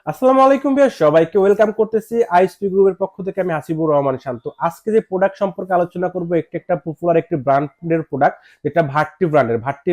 আসসালামু আলাইকুম ভাইয়া, সবাইকে ওয়েলকাম করতেছি আইএসপি গ্রুপের পক্ষ থেকে। আমি হাসিবুর রহমান শান্ত। আজকে যে প্রোডাক্ট সম্পর্কে আলোচনা করব, একটা পপুলার একটি ব্র্যান্ডের প্রোডাক্ট, যেটা ভাট্টি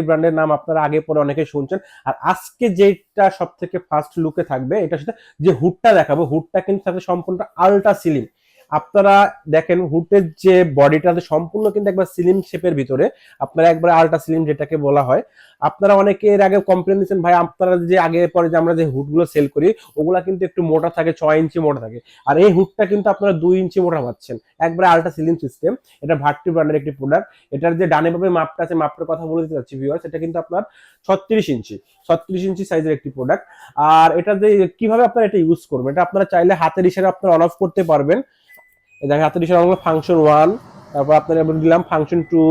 ব্র্যান্ডের নাম আপনারা আগে পরে অনেকে শুনছেন। আর আজকে যেটা সব থেকে ফার্স্ট লুকে থাকবে, এটা সাথে যে হুডটা দেখাবো, হুডটা কিন্তু থাকবে সম্পূর্ণ আলট্রা সিলিম। আপনারা দেখেন হুডের যে বডিটা সম্পূর্ণ কিন্তু একবার সিলিম শেপের ভিতরে, আপনারা একবার আলট্রা সিলিম যেটাকে বলা হয়। আপনারা অনেকে এর আগে কমপ্লেন দিচ্ছেন, ভাই আপনারা যে আগে পরে যে আমরা যে হুডগুলো সেল করি ওগুলা কিন্তু একটু মোটা থাকে, 6 ইঞ্চি মোটা থাকে। আর এই হুডটা কিন্তু আপনারা 2 ইঞ্চি মোটা পাচ্ছেন, একবারে আলট্রা সিলিং সিস্টেম। এটা ভাট্টি ব্র্যান্ডের একটি প্রোডাক্ট। এটার যে ডানে বামে মাপটা আছে, মাপটার কথা বলে দিতে চাচ্ছি ভিউয়ার্স, এটা কিন্তু আপনার 36 ইঞ্চি 36 ইঞ্চি সাইজের একটি প্রোডাক্ট। আর এটা যে কিভাবে আপনারা এটা ইউজ করবেন, এটা আপনারা চাইলে হাতের ইশারায় আপনারা অন অফ করতে পারবেন। দেখেন হাতের ইশারা ফাংশন 1, তারপর আপনারা দিলাম ফাংশন 2,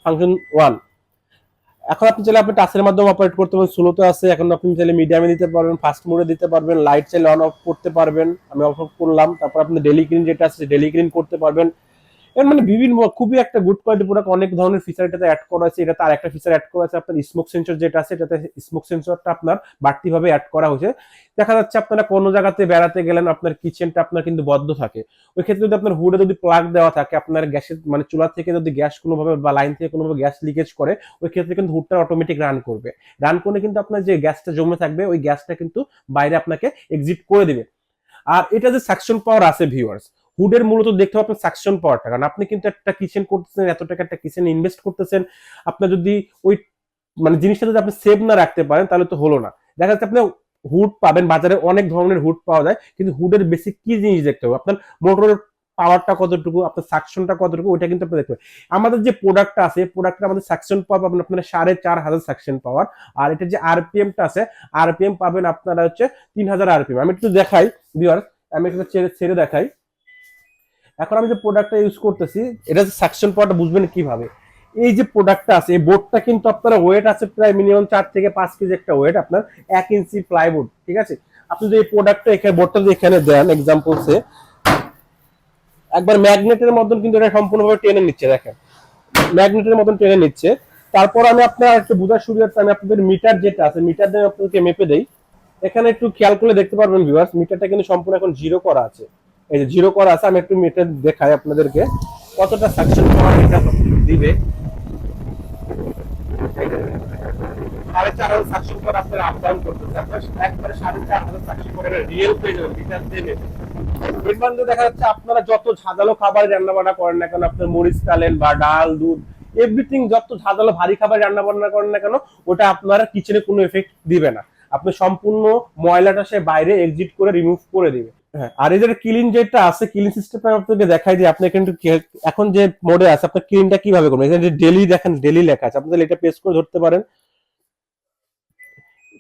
ফাংশন 1। এখন আপনি চাইলে আপনি টাচের মাধ্যমে অপারেট করতে পারবেন, স্লোতে আছে। এখন আপনি চাইলে মিডিয়ামে দিতে পারবেন, ফাস্ট মোডে দিতে পারবেন, লাইট চাইলে অন অফ করতে পারবেন। আমি অফ করলাম, তারপর আপনি ডেলি ক্লিন যেটা আছে ডেলি ক্লিন করতে পারবেন। এর মানে বিভিন্ন খুবই একটা গুড কোয়ালিটি প্রোডাক্ট। অনেক ধরনের ফিচার এটাতে অ্যাড করা আছে। এটাতে আর একটা ফিচার অ্যাড করা আছে, আপনার স্মোক সেন্সর যেটা আছে, এটাতে স্মোক সেন্সরটা আপনার বাড়তিভাবে অ্যাড করা হয়েছে। দেখা যাচ্ছে আপনারা কোনো জায়গাতে বেড়াতে গেলেন, আপনার কিচেনটা আপনার কিন্তু বদ্ধ থাকে, ওই ক্ষেত্রে যদি আপনার হুডে যদি প্লাগ দেওয়া থাকে, আপনার গ্যাসের মানে চুলা থেকে যদি গ্যাস কোনোভাবে বা লাইন থেকে কোনোভাবে গ্যাস লিকেজ করে, ওই ক্ষেত্রে কিন্তু হুডটা অটোমেটিক রান করবে। রান করলে কিন্তু আপনার যে গ্যাসটা জমে থাকবে, ওই গ্যাসটা কিন্তু বাইরে আপনাকে এক্সিট করে দিবে। আর এটা যে সাকশন পাওয়ার আছে ভিউয়ার্স, হুডের মূলত দেখতে হবে আপনার সাকশন পাওয়ারটা। কারণ আপনি কিন্তু একটা কিচেন করতেছেন, এত টাকা একটা কিচেন ইনভেস্ট করতেছেন, আপনার যদি ওই মানে জিনিসটা যদি আপনি সেভ না রাখতে পারেন তাহলে তো হলো না। দেখা যাচ্ছে আপনি হুড পাবেন বাজারে, অনেক ধরনের হুড পাওয়া যায়, কিন্তু হুডের বেসিক কি জিনিস দেখতে হবে, আপনার মোটরের পাওয়ারটা কতটুকু, আপনার সাকশনটা কতটুকু, ওইটা কিন্তু আপনি দেখতে হবে। আমাদের যে প্রোডাক্টটা আছে, প্রোডাক্টটা আমাদের সাকশন পাওয়ার পাবেন আপনারা 4,500 সাকশন পাওয়ার। আর এটা যে আরপিএমটা আছে, আরপিএম পাবেন আপনারা হচ্ছে 3,000 আরপিএম। আমি একটু দেখাই ভিউয়ার্স, আমি একটু ছেড়ে ছেড়ে দেখাই। এখন আমি যে প্রোডাক্টটা ইউজ করতেছি, এটা যে সাকশন পাওয়ারটা বুঝবেন কিভাবে। এই যে প্রোডাক্টটা আছে, এই বোর্ডটা কিন্তু আপনার ওয়েট আছে প্রায় মিনিমাম 4 থেকে 5 কেজি একটা ওয়েট, আপনার 1 ইঞ্চি প্লাইবোর্ড, ঠিক আছে। আপনি যদি এই প্রোডাক্টটা এখানে বোর্ডটা যদি এখানে দেন এক্সাম্পলসে, একবার ম্যাগনেটের মতন কিন্তু এটা সম্পূর্ণভাবে টেনে নিচ্ছে, দেখেন ম্যাগনেটের মতন টেনে নিচ্ছে। তারপর আমি আপনার একটু বোঝার সুবিধার্থে আমি আপনাদের মিটার যেটা আছে, মিটার দিয়ে আপনাদেরকে মেপে দেই। এখানে একটু খেয়াল করে দেখতে পারবেন ভিউয়ার্স, মিটারটা কিন্তু সম্পূর্ণ এখন জিরো করা আছে। এই যে জিরো করা আছে, আমি একটু মিটার দেখাই আপনাদেরকে কতটা সাকশন পাওয়ার এটা দিবে। 4,500 সাকশন পাওয়ার আপনারা আপ ডাউন করতেছে, আপনার একবারে 4,500 সাকশন পাওয়ার রিয়েল পেয়ে যাবেন মিটার দিয়ে মেপে। এর মানে দেখা যাচ্ছে আপনারা যত ঝাঁঝালো খাবার রান্না বান্না করেন না কেন, আপনার মরিচ ডালেন বা ডাল দুধ এভরিথিং, যত ঝাঁঝালো ভারী খাবার রান্না বান্না করেন না কেন, ওটা আপনার কিচেনে কোনো এফেক্ট দিবে না। আপনি সম্পূর্ণ ময়লাটা সে বাইরে এক্সিট করে রিমুভ করে দিবে। হ্যাঁ, আর এই যে ক্লিন যেটা আছে, ক্লিন সিস্টেমটা আপনাকে দেখাই দিই। আপনি কিন্তু এখন যে মোডে আছে, আপনার ক্লিনটা কিভাবে করবেন, এখানে যে ডেলি দেখেন, ডেলি লেখা আছে, আপনাদের এটা পেস্ট করে ধরতে পারেন।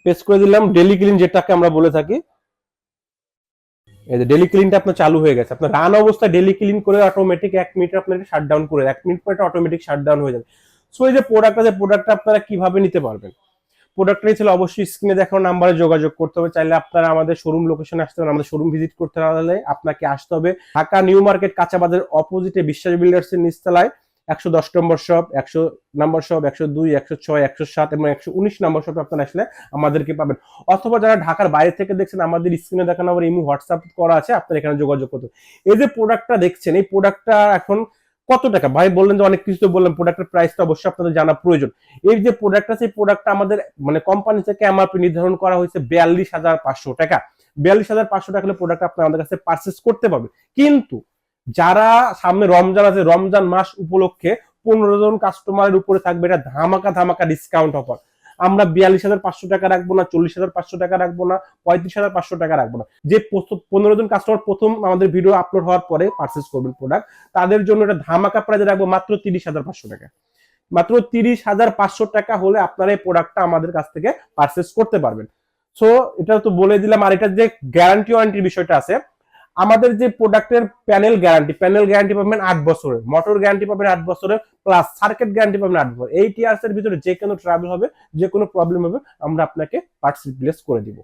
পেস্ট করে দিলাম ডেলি ক্লিন যেটাকে আমরা বলে থাকি। এই যে ডেলি ক্লিনটা আপনার চালু হয়ে গেছে, আপনার রান অবস্থায় ডেলি ক্লিন করে অটোমেটিক 1 মিনিট আপনাকে শাটডাউন করে, 1 মিনিট পরে অটোমেটিক শাটডাউন হয়ে যাবে। সো এই যে প্রোডাক্টটা আপনারা কিভাবে নিতে পারবেন, প্রোডাক্টটা ছিল অবশ্যই স্ক্রিনে দেখানো নাম্বারে যোগাযোগ করতে হবে। চাইলে আপনারা আমাদের শোরুম লোকেশনে আসতে পারেন, আমাদের শোরুম ভিজিট করতে হলে আপনাকে আসতে হবে ঢাকা নিউ মার্কেট কাঁচা বাজারের অপোজিটে বিশ্বাস বিল্ডার্স এর নিচতলায় 110 নম্বর শপ, 100 নম্বর শপ, 102, 106, 107 এবং 119 নম্বর শপে আপনারা আসলে আমাদেরকে পাবেন। অথবা যারা ঢাকার বাইরে থেকে দেখছেন, আমাদের স্ক্রিনে দেখানো আমার ইমো হোয়াটসঅ্যাপ করা আছে, আপনারা এখানে যোগাযোগ করতে। এই যে প্রোডাক্টটা দেখছেন, এই প্রোডাক্টটা এখন কত টাকা, ভাই বললেন যে অনেক কিছু তো বললেন, প্রোডাক্টের প্রাইসটা অবশ্যই আপনাদের জানা প্রয়োজন। এই যে প্রোডাক্ট আছে, এই প্রোডাক্টটা আমাদের মানে কোম্পানি থেকে এমআরপি নির্ধারণ করা হয়েছে 42,500 টাকা। 42,500 টাকা হলে প্রোডাক্ট আপনি আমাদের কাছে পারচেস করতে পারবেন। কিন্তু যারা সামনে রমজান আছে, রমজান মাস উপলক্ষে 15 জন কাস্টমারের উপরে থাকবে এটা ধামাকা ধামাকা ডিসকাউন্ট অফার। আমরা 42,500 টাকা রাখবো না, 40,500 টাকা রাখবো না, 35,500 টাকা রাখবো না। যে 15 জন কাস্টমার প্রথম আমাদের ভিডিও আপলোড হওয়ার পরে পারচেস করবেন প্রোডাক্ট, তাদের জন্য এটা ধামাকা প্রাইজে রাখবো মাত্র 30,500 টাকা। মাত্র 30,500 টাকা হলে আপনারা এই প্রোডাক্টটা আমাদের কাছ থেকে পারচেস করতে পারবেন। সো এটা তো বলে দিলাম। আর এটার যে গ্যারান্টি ওয়ারেন্টির বিষয়টা আছে, আমাদের যে প্রোডাক্টের প্যানেল গ্যারান্টি পাবেন 8 বছরের, মোটর গ্যারান্টি পাবেন 8 বছরের, প্লাস সার্কিট গ্যারান্টি পাবেন 8 বছর। এই টিয়ার্স এর ভিতরে যে কোনো ট্রাভেল হবে, যে কোনো প্রবলেম হবে, আমরা আপনাকে পার্টস রিপ্লেস করে দিব।